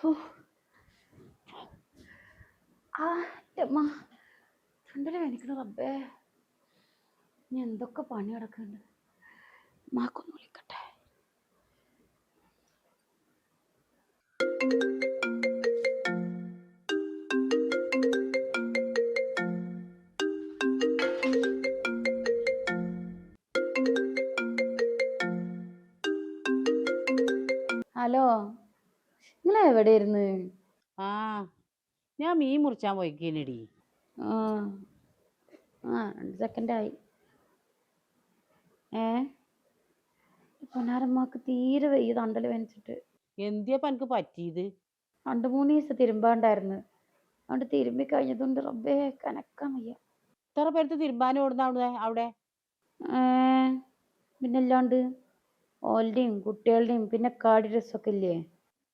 ഹോ, ആ അമ്മ ചുണ്ടല് വേനിക്കണ റബ്ബേ. ഇനി എന്തൊക്കെ പണി കിടക്കുന്നുണ്ട്. മാക്കൊന്ന് വിളിക്കട്ടെ. ഹലോ, നിങ്ങൾ എവിടെയായിരുന്നു? ആ ഞാൻ മീൻ മുറിച്ചാൻ പോയിക്കേനടി. ആ ആ 2 സെക്കൻഡായി. പൊന്നാരമ്മക്ക് തീരെ വയ്യ തണ്ടല് വേനിച്ചിട്ട്. എന്തിയപ്പ എനിക്ക് പറ്റിയത്? 2-3 ദിവസം തിരുമ്പാണ്ടായിരുന്നു. അതുകൊണ്ട് തിരുമ്പി കഴിഞ്ഞതുകൊണ്ട് റബ്ബേ കനക്കാൻ വയ്യ. ഇത്ര പേരത്ത് തിരുമ്പാനും ഓടുന്ന അവിടെ പിന്നല്ലാണ്ട് ഓളുടെയും കുട്ടികളുടെയും പിന്നെ കാടി ഡ്രസ്സൊക്കെ ഇല്ലേ?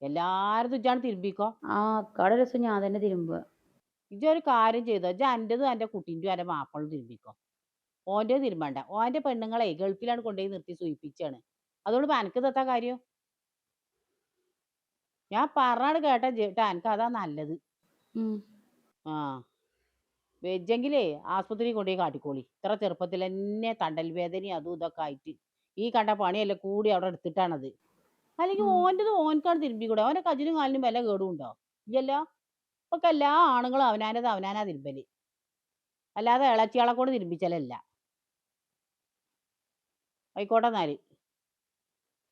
എല്ലാരും ഇജ്ജാണ് തിരുമ്പിക്കോ. ആ കാടി ഡ്രസ്സ് ഞാൻ തന്നെ തിരുമ്പുക. ഇജ്ജൊരു കാര്യം ചെയ്തോ, ഇജ്ജ് അൻ്റെതും എൻ്റെ കുട്ടീൻ്റെയും എൻ്റെ മാപ്പിളും തിരുമ്പിക്കോ. ഓൻ്റെ തിരുമ്പണ്ട. ഓൻ്റെ പെണ്ണുങ്ങളെ ഗൾഫിലാണ് കൊണ്ടുപോയി നിർത്തി സൂയിപ്പിച്ചാണ്. അതുകൊണ്ട് ഇപ്പം എനിക്ക് തത്ത കാര്യം. ഞാൻ പറഞ്ഞാട് കേട്ടാ ചേട്ടാ, എനിക്ക് അതാ നല്ലത്. ആ വെജെങ്കിലേ ആസ്പത്രി കൊണ്ടുപോയി കാട്ടിക്കോളി. ഇത്ര ചെറുപ്പത്തിൽ തന്നെ തണ്ടൽ വേദനയും അതും ഇതൊക്കെ ആയിട്ട് ഈ കണ്ട പണിയല്ലേ കൂടി അവിടെ എടുത്തിട്ടാണത്. അല്ലെങ്കിൽ ഓൻ്റെത് ഓൻക്കാണ് തിരുമ്പിക്കൂടെ? ഓൻ്റെ കജിനും കാലിനും വല്ല കേടും ഉണ്ടോ? ഇല്ലല്ലോ. ഇപ്പൊക്കെ എല്ലാ ആണുങ്ങളും അവനാനത് അവനാനാ തിരുമ്പല്, അല്ലാതെ ഇളച്ചിയാളെ കൊണ്ട് തിരുമ്പിച്ചലല്ല. ആയിക്കോട്ടെ എന്നാല്.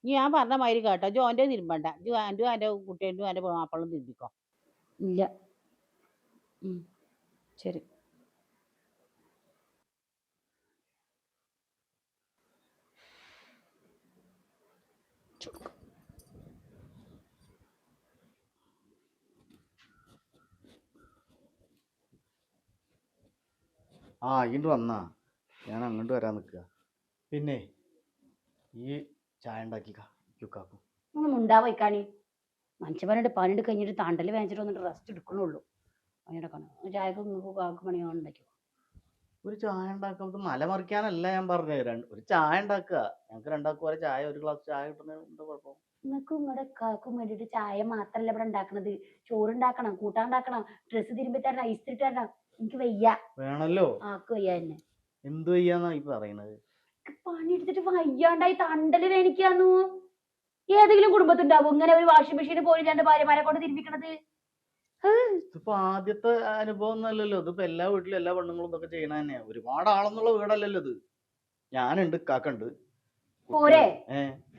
ഇനി ഞാൻ പറഞ്ഞ മാതിരി കേട്ടോ, ഇജ്ജ് ഓൻ്റെ തിരുമ്പണ്ട. ഇജ്ജ് എൻ്റെ കുട്ടിയും എൻ്റെ മാപ്പിളും തിരുമ്പിക്കോ. ഇല്ല. ശരി. ആ ഇങ്ങോട്ട് വന്നാ ഞാൻ അങ്ങോട്ട് വരാൻ നിൽക്കുക. പിന്നെ ഈ ചായ ഉണ്ടാക്കിക്കാക്കും ഒന്നും ഉണ്ടാവായിക്കാണി. മനുഷ്യന്മാരുടെ പണിയെടുത്ത് കഴിഞ്ഞിട്ട് തണ്ടല് വേനിച്ചിട്ട് വന്നിട്ട് റെസ്റ്റ് എടുക്കണുള്ളൂ. പണിയെടുക്കണം. ചായക്ക് നിങ്ങൾക്ക് കാക്ക് പണിയാൻ ഉണ്ടാക്കിയോ. ഒരു ചായ ഉണ്ടാക്കുന്നത് മലമറിക്കാനല്ല ഞാൻ പറഞ്ഞത്. ഒരു ചായ ഉണ്ടാക്കുക. ഞങ്ങൾക്ക് രണ്ടാൾക്കും ഒരു ചായ, ഒരു ഗ്ലാസ് ചായ കിട്ടുന്ന എന്താ കുഴപ്പം? നിങ്ങൾക്കും നിങ്ങളുടെ കാക്കും വേണ്ടിയിട്ട് ചായ മാത്രല്ല ഇവിടെ ഉണ്ടാക്കണത്. ചോറുണ്ടാക്കണം, കൂട്ടാൻ ഉണ്ടാക്കണം, ഡ്രസ്സ് തിരുമ്പി തരണം, ഇസ്തിരി തരണം. എനിക്ക് വയ്യ. വേണല്ലോ. ആക്ക് വയ്യ തന്നെ. എന്ത് വയ്യാന്നാ ഈ പറയണത്? പണിയെടുത്തിട്ട് വയ്യാണ്ടായി തണ്ടല് വേനിക്കാന്നു. ഏതെങ്കിലും കുടുംബത്തുണ്ടാവും ഇങ്ങനെ ഒരു വാഷിംഗ് മെഷീന് പോയി 2 ഭാര്യമാരെ കൊണ്ട് തിരുമ്പിക്കണത്? ഇതിപ്പോ ആദ്യത്തെ അനുഭവം ഒന്നല്ലല്ലോ. ഇതിപ്പോ എല്ലാ വീട്ടിലും എല്ലാ പെണ്ണുങ്ങളും ഇതൊക്കെ ചെയ്യണ തന്നെയാ. ഒരുപാട് ആളെന്നുള്ള വീടല്ലല്ലോ ഇത്. ഞാനുണ്ട്, കാക്കുണ്ട്. പോരെ?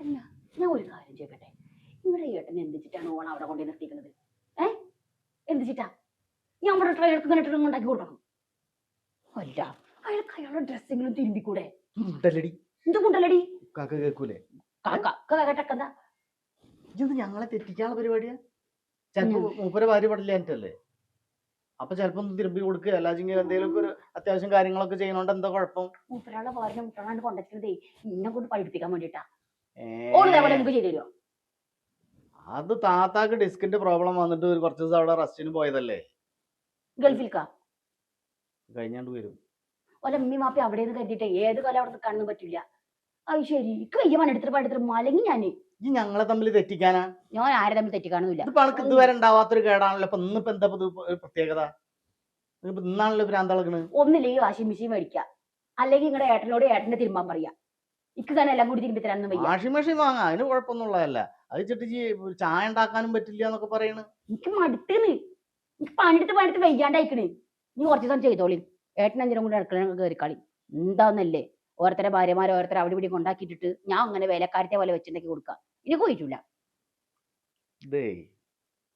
അല്ല, ഞാൻ ഒരു കാര്യം ചോദിക്കട്ടെ. നിങ്ങളുടെ ഏട്ടൻ എന്തിച്ചിട്ടാണ് ഓണം അവിടെ കൊണ്ടു നിർത്തിക്കുന്നത്? എന്തിച്ചിട്ടാ? ഞാൻ അവിടെ ട്രയർക്ക് ഇങ്ങനെ ഇട്ടിട്ട് ഉണ്ടാക്കി കൊടുക്കണം? അല്ല, അയാൾക്ക് അയാളുടെ ഡ്രസ്സെങ്കിലും തിരുമ്പിക്കൂടെ? എന്ത് കൊണ്ടല്ലടി? കാക്ക കേൾക്കൂലേ? കേട്ടെന്താ ഇതൊന്നും ഞങ്ങളെ തെറ്റിക്കാനുള്ള പരിപാടിയാ. ചിലപ്പോ മൂപ്പരെ ഭാര്യ പടില്ല എന്നിട്ടല്ലേ. അപ്പൊ ചിലപ്പോ ഒന്ന് തിരുമ്പി കൊടുക്കുക, അല്ലെങ്കിൽ എന്തെങ്കിലും ഒരു അത്യാവശ്യം കാര്യങ്ങളൊക്കെ ചെയ്യുന്നോണ്ട് എന്താ കുഴപ്പം? മൂപ്പരാളുടെ ഭാര്യ മുട്ടണാണ്ട് കൊണ്ടുവച്ചതേ ഇന്നെ കൊണ്ട് പഠിപ്പിക്കാൻ വേണ്ടിട്ടാ. ചെയ്തോ? അത് താത്താക്ക് ഡിസ്കിന്റെ പ്രോബ്ലം വന്നിട്ട് ഒരു കുറച്ച് ദിവസം അവിടെ റെസ്റ്റിന് പോയതല്ലേ. ഗൾഫിൽക്കാ കഴിഞ്ഞാണ്ട് വരും. ഓല അമ്മി മാപ്പി അവിടെ നിന്ന് കരുതിട്ടെ ഏത് കാലം അവിടെ കാണാൻ പറ്റില്ല. അത് ശരി. ഇക്ക് വയ്യ പണിയെടുത്തിട്ട് മലങ്ങി ഞാന്. ഈ ഞങ്ങളെ തമ്മിൽ തെറ്റിക്കാനാ? ഞാൻ ആരെ തമ്മിൽ തെറ്റിക്കാണൊന്നുമില്ല. ഇപ്പൊ ആൾക്ക് ഇതുവരെ ഉണ്ടാവാത്തൊരു കേടാണല്ലോ. ഇപ്പൊ ഇന്നിപ്പോ എന്താ പ്രത്യേകത? ഇന്നാണല്ലോ ഭ്രാന്തളക്കണ്. ഒന്നില്ലെങ്കിൽ വാഷിംഗ് മെഷീൻ മേടിക്കാം, അല്ലെങ്കിൽ നിങ്ങളുടെ ഏട്ടനോട് ഏട്ടന്റെ തിരുമ്പാൻ പറയാ. ഇക്ക് തന്നെ എല്ലാം കൂടി തിരുമ്പി തരാനൊന്നും വയ്യ. വാഷിംഗ് മെഷീൻ വാങ്ങാം, അതിന് കുഴപ്പമൊന്നുള്ളതല്ല. അത് ചെട്ടി ചായ ഉണ്ടാക്കാനും പറ്റില്ല എന്നൊക്കെ പറയണ്. എനിക്ക് മടുത്തേന്ന്. എനിക്ക് പണിയെടുത്ത് വയ്യാണ്ടായിക്കണ്. നീ കുറച്ച് ദിവസം ചെയ്തോളി. ഏട്ടൻ എന്തിനും കൂടി അടുക്കള കയറിക്കളി. എന്താന്നല്ലേ ഓരോരുത്തരെ ഭാര്യമാരെ ഓരോരുത്തരെ അവിടെ ഇവിടെ കൊണ്ടാക്കിയിട്ടിട്ട് ഞാൻ അങ്ങനെ വേലക്കാരത്തെ പോലെ വെച്ചിട്ടുണ്ടാക്കി കൊടുക്കാം. ഇനി പോയിട്ടില്ല.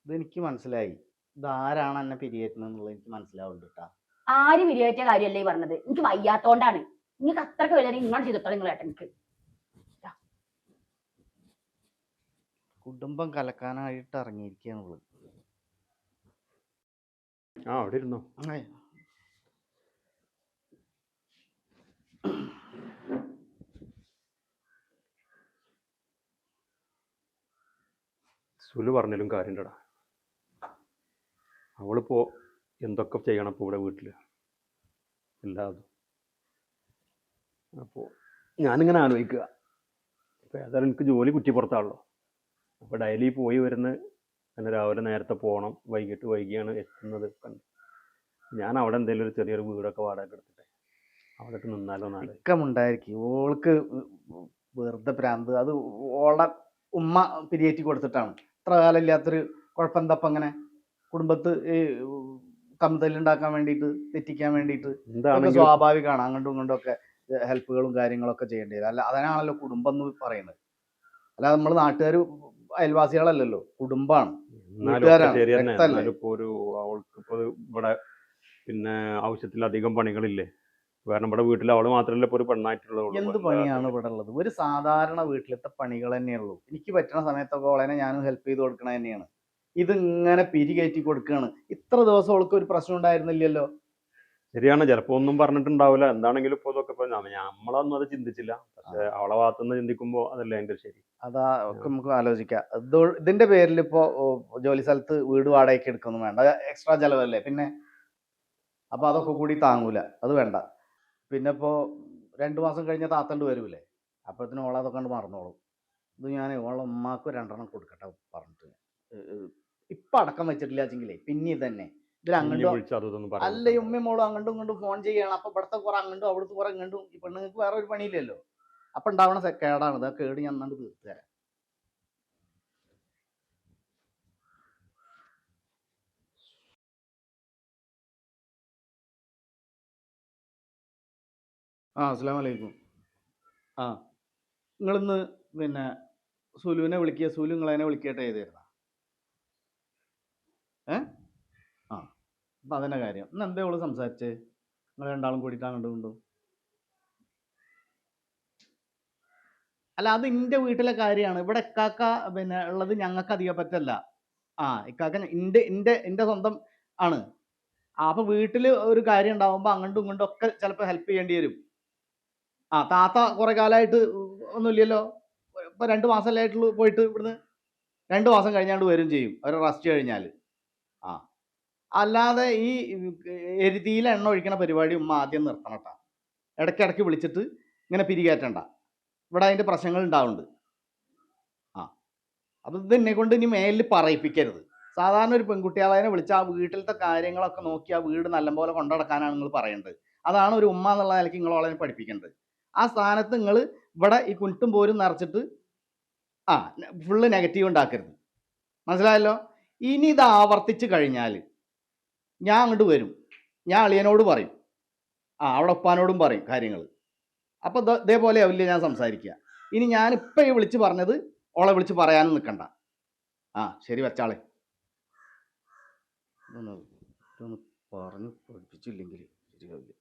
ഇതെനിക്ക് മനസ്സിലായി. ഇതാരാണ് എന്നെ പിരിയേറ്റുന്നുള്ളത് എനിക്ക് മനസ്സിലാവുന്നുണ്ട് കേട്ടാ. ആര് പിരിയേറ്റ കാര്യമല്ലേ പറഞ്ഞത്? എനിക്ക് വയ്യാത്തോണ്ടാണ്. നിങ്ങൾക്ക് അത്രക്ക് വലുതായി നിങ്ങൾ ചെയ്തോളാം. നിങ്ങൾ ഏട്ടനിക്ക് കുടുംബം കലക്കാനായിട്ട് ഇറങ്ങിയിരിക്കുകയാണുള്ളത്. അവിടെ ഇരുന്നോ. സുലു പറഞ്ഞാലും കാര്യണ്ടടാ. അവളിപ്പോ എന്തൊക്കെ ചെയ്യണം ഇപ്പോൾ ഇവിടെ വീട്ടിൽ എല്ലാതും. അപ്പോൾ ഞാനിങ്ങനെ ആലോചിക്കുക, ഇപ്പോൾ ഏതായാലും എനിക്ക് ജോലി കുറ്റിപ്പുറത്താണല്ലോ. അപ്പോൾ ഡെയിലി പോയി വരുന്ന പിന്നെ രാവിലെ നേരത്തെ പോകണം, വൈകിട്ട് വൈകിയാണ് എത്തുന്നത്. ഞാൻ അവിടെ എന്തെങ്കിലും ഒരു ചെറിയൊരു വീടൊക്കെ വാടക എടുത്തിട്ട് അവിടെ നിന്നാലോ എന്നാല്. ഇക്കമുണ്ടായിരിക്കും ഓൾക്ക് വെറുതെ പ്രാന്ത്. അത് ഓളെ ഉമ്മ പിരിയേറ്റി കൊടുത്തിട്ടാണ്. ഇത്ര കാലം ഇല്ലാത്തൊരു കുഴപ്പം എന്തപ്പം അങ്ങനെ കുടുംബത്ത് ഈ തമ്മിലുണ്ടാക്കാൻ വേണ്ടിയിട്ട്, തെറ്റിക്കാൻ വേണ്ടിയിട്ട്. ഇതൊക്കെ എന്താണെങ്കിലും സ്വാഭാവികമാണ്. അങ്ങോട്ടും ഇങ്ങോട്ടും ഒക്കെ ഹെൽപ്പുകളും കാര്യങ്ങളൊക്കെ ചെയ്യേണ്ടി വരും. അല്ല അതിനാണല്ലോ കുടുംബം എന്ന് പറയുന്നത്. അല്ല നമ്മൾ നാട്ടുകാർ അയൽവാസികളല്ലല്ലോ, കുടുംബമാണ്, എന്നാലും ഒക്കെ വീട്ടുകാരാണ്, ശരി തന്നെ. രക്തമല്ലേ. എന്നാലും ഇപ്പോൾ അവൾക്ക് ഇപ്പോൾ ഇവിടെ പിന്നെ ആവശ്യത്തിലധികം പണികളില്ലേ. കാരണം ഇവിടെ വീട്ടിൽ അവള് മാത്രമല്ല ഇപ്പോൾ ഒരു പെണ്ണായിട്ടുള്ളൂ. എന്ത് പണിയാണ് ഇവിടെ ഉള്ളത്? ഒരു സാധാരണ വീട്ടിലത്തെ പണികൾ തന്നെയുള്ളൂ. എനിക്ക് പറ്റുന്ന സമയത്തൊക്കെ ഓളനെ ഞാനും ഹെൽപ്പ് ചെയ്ത് കൊടുക്കണ തന്നെയാണ്. ഇതിങ്ങനെ പിരി കയറ്റി കൊടുക്കുകയാണ്. ഇത്ര ദിവസം അവൾക്ക് ഒരു പ്രശ്നം ഉണ്ടായിരുന്നില്ലല്ലോ. ശരിയാണ്, ചിലപ്പോൾ ഒന്നും പറഞ്ഞിട്ടുണ്ടാവില്ല. എന്താണെങ്കിലും ഇപ്പോൾ ഇതൊക്കെ ഇപ്പോൾ നമ്മളൊന്നും അത് ചിന്തിച്ചില്ല. പക്ഷെ അവളെ ഭാഗത്തുനിന്ന് ചിന്തിക്കുമ്പോൾ അതല്ലേ അതിൻ്റെ ശരി. അതാ ഒക്കെ നമുക്ക് ആലോചിക്കാം. ഇതിന്റെ പേരിൽ ഇപ്പോ ജോലി സ്ഥലത്ത് വീട് വാടകയ്ക്ക് എടുക്കൊന്നും വേണ്ട, എക്സ്ട്രാ ചെലവല്ലേ. പിന്നെ അപ്പൊ അതൊക്കെ കൂടി താങ്ങൂല, അത് വേണ്ട. പിന്നെ ഇപ്പോ 2 മാസം കഴിഞ്ഞ താത്തണ്ട് വരൂലേ, അപ്പഴത്തേനും ഓളെ അതൊക്കെ കണ്ട് മറന്നോളും. ഇത് ഞാൻ ഓളെ ഉമ്മാക്ക് 2 കൊടുക്കട്ടെ പറഞ്ഞിട്ട്. ഇപ്പൊ അടക്കം വെച്ചിട്ടില്ല വെച്ചെങ്കിലേ പിന്നെ ഇതന്നെ ഇതിൽ ഇനി അങ്ങോട്ടും വിളിച്ച് അതൊന്നും അല്ല ഈ ഉമ്മയും മോളും അങ്ങോട്ടും ഇങ്ങോട്ടും ഫോൺ ചെയ്യണം. അപ്പൊ ഇവിടുത്തെ കുറെ അങ്ങോട്ടും അവിടുത്തെ കുറെ ഇങ്ങോട്ടും. ഈ പെണ്ണുങ്ങൾക്ക് വേറെ ഒരു പണിയില്ലല്ലോ. അപ്പൊ ഉണ്ടാവണ കേടാണ് ഇത്. ആ കേട് ഞാൻ എന്നാണ്ട് തീർത്ത് തരാം. അസ്സലാമു അലൈക്കും. നിങ്ങളിന്ന് പിന്നെ സുലുവിനെ വിളിക്കുക, സുലു നിങ്ങളതിനെ വിളിക്കട്ടെ ചെയ്തിരുന്ന. അപ്പം അതന്നെ കാര്യം. ഇന്ന് എന്താ അവള് സംസാരിച്ചേ? നിങ്ങൾ രണ്ടാളും കൂടിയിട്ട് അങ്ങോട്ടും ഇങ്ങോട്ടും. അല്ല, അത് എൻ്റെ വീട്ടിലെ കാര്യമാണ്. ഇവിടെ ഇക്കാക്ക പിന്നെ ഉള്ളത് ഞങ്ങൾക്ക് അധികം പറ്റല്ല. ഇക്കാക്ക എൻ്റെ സ്വന്തം ആണ്. അപ്പൊ വീട്ടിൽ ഒരു കാര്യം ഉണ്ടാവുമ്പോൾ അങ്ങോട്ടും ഇങ്ങോട്ടും ഒക്കെ ചിലപ്പോൾ ഹെൽപ്പ് ചെയ്യേണ്ടി വരും. താത്ത കുറെ കാലമായിട്ട് ഒന്നുമില്ലല്ലോ. ഇപ്പൊ 2 മാസമല്ലേ ആയിട്ടുള്ളൂ പോയിട്ട്. ഇവിടുന്ന് 2 മാസം കഴിഞ്ഞാണ്ട് വരും ചെയ്യും, അവർ റെസ്റ്റ് കഴിഞ്ഞാൽ. അല്ലാതെ ഈ എരുതിയിൽ എണ്ണ ഒഴിക്കണ പരിപാടി ഉമ്മ ആദ്യം നിർത്തണം കേട്ടോ. ഇടയ്ക്കിടയ്ക്ക് വിളിച്ചിട്ട് ഇങ്ങനെ പിരികേറ്റണ്ട. ഇവിടെ അതിൻ്റെ പ്രശ്നങ്ങൾ ഉണ്ടാവുന്നുണ്ട്. അപ്പം ഇത് എന്നെ കൊണ്ട് ഇനി മേലിൽ പറയിപ്പിക്കരുത്. സാധാരണ ഒരു പെൺകുട്ടികളെ വിളിച്ച് ആ വീട്ടിലത്തെ കാര്യങ്ങളൊക്കെ നോക്കി ആ വീട് നല്ലപോലെ കൊണ്ടുനടക്കാനാണ് നിങ്ങൾ പറയേണ്ടത്. അതാണ് ഒരു ഉമ്മ എന്നുള്ള നിലയ്ക്ക് നിങ്ങൾ അവളെ പഠിപ്പിക്കേണ്ടത്. ആ സ്ഥാനത്ത് നിങ്ങൾ ഇവിടെ ഈ കുണ്ടും പോരും നിറച്ചിട്ട് ഫുള്ള് നെഗറ്റീവ് ഉണ്ടാക്കരുത്. മനസ്സിലായല്ലോ? ഇനി ഇത് ആവർത്തിച്ച് കഴിഞ്ഞാൽ ഞാൻ അങ്ങോട്ട് വരും, ഞാൻ അളിയനോട് പറയും, അവിടെ ഉപ്പാനോടും പറയും കാര്യങ്ങൾ. അപ്പം ഇതേപോലെ ആവില്ല ഞാൻ സംസാരിക്കുക. ഇനി ഞാനിപ്പോൾ ഈ വിളിച്ച് പറഞ്ഞത് ഓളെ വിളിച്ച് പറയാനും നിൽക്കണ്ട. ശരി, വെച്ചാളെ. ഇതൊന്ന് പറഞ്ഞു പഠിപ്പിച്ചില്ലെങ്കിൽ ശരിയാവില്ല.